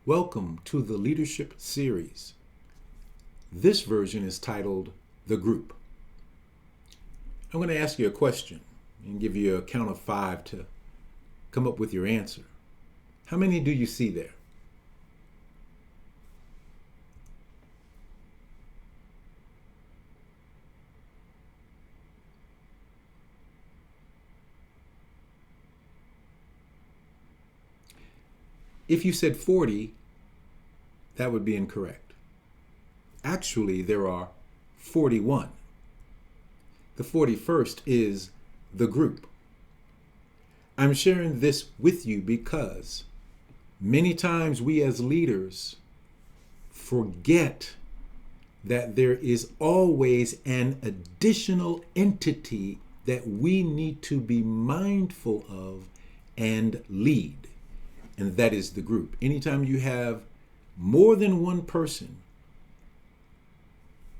Welcome to the Leadership Series. This version is titled The Group. I'm going to ask you a question and give you a count of 5 to come up with your answer. How many do you see there? If you said 40, that would be incorrect. Actually, there are 41. The 41st is the group. I'm sharing this with you because many times we as leaders forget that there is always an additional entity that we need to be mindful of and lead. And that is the group. Anytime you have more than one person,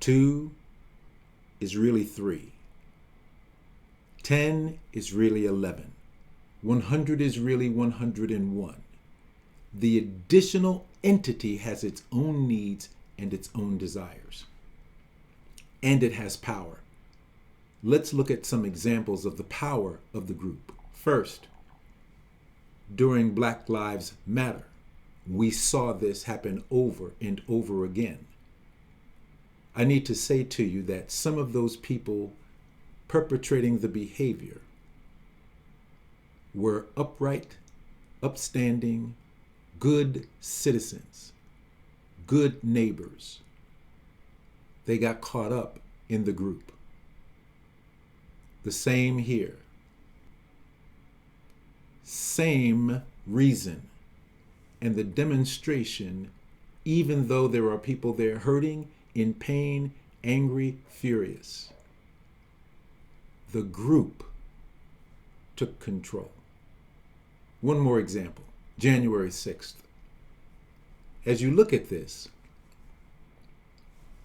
2 is really 3. 10 is really 11. 100 is really 101. The additional entity has its own needs and its own desires. And it has power. Let's look at some examples of the power of the group. First, during Black Lives Matter, we saw this happen over and over again. I need to say to you that some of those people perpetrating the behavior were upright, upstanding, good citizens, good neighbors. They got caught up in the group. The same here. Same reason. And the demonstration, even though there are people there hurting, in pain, angry, furious, the group took control. One more example, January 6th. As you look at this,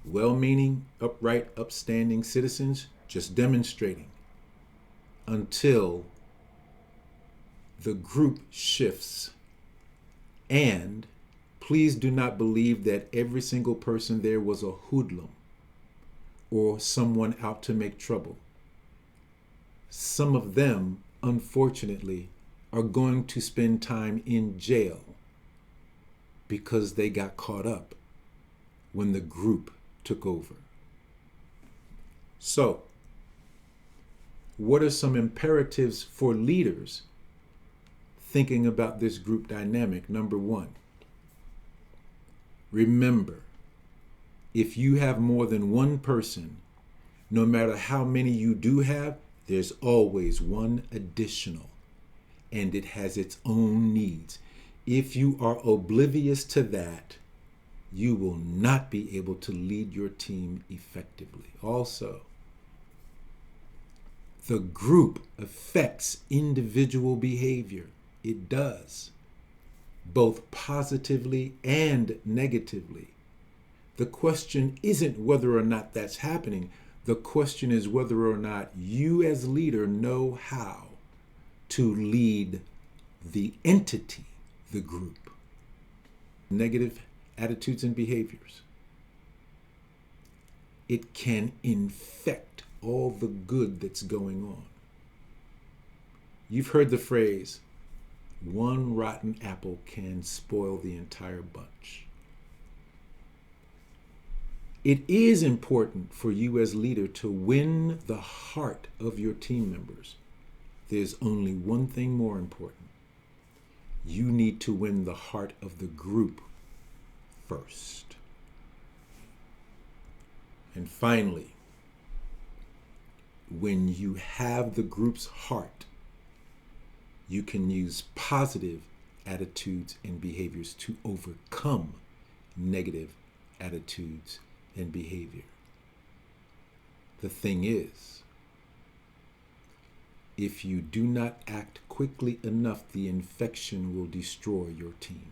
well-meaning, upright, upstanding citizens just demonstrating until the group shifts. And please do not believe that every single person there was a hoodlum or someone out to make trouble. Some of them, unfortunately, are going to spend time in jail because they got caught up when the group took over. So, what are some imperatives for leaders thinking about this group dynamic? Number 1, remember, if you have more than one person, no matter how many you do have, there's always one additional, and it has its own needs. If you are oblivious to that, you will not be able to lead your team effectively. Also, the group affects individual behavior. It does, both positively and negatively. The question isn't whether or not that's happening. The question is whether or not you as leader know how to lead the entity, the group. Negative attitudes and behaviors. It can infect all the good that's going on. You've heard the phrase, one rotten apple can spoil the entire bunch. It is important for you as leader to win the heart of your team members. There's only one thing more important. You need to win the heart of the group first. And finally, when you have the group's heart, you can use positive attitudes and behaviors to overcome negative attitudes and behavior. The thing is, if you do not act quickly enough, the infection will destroy your team.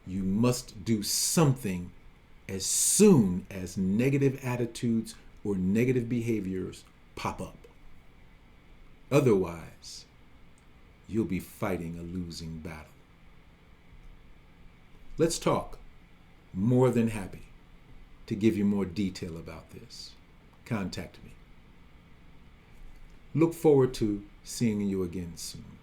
You must do something as soon as negative attitudes or negative behaviors pop up. Otherwise, you'll be fighting a losing battle. Let's talk. More than happy to give you more detail about this. Contact me. Look forward to seeing you again soon.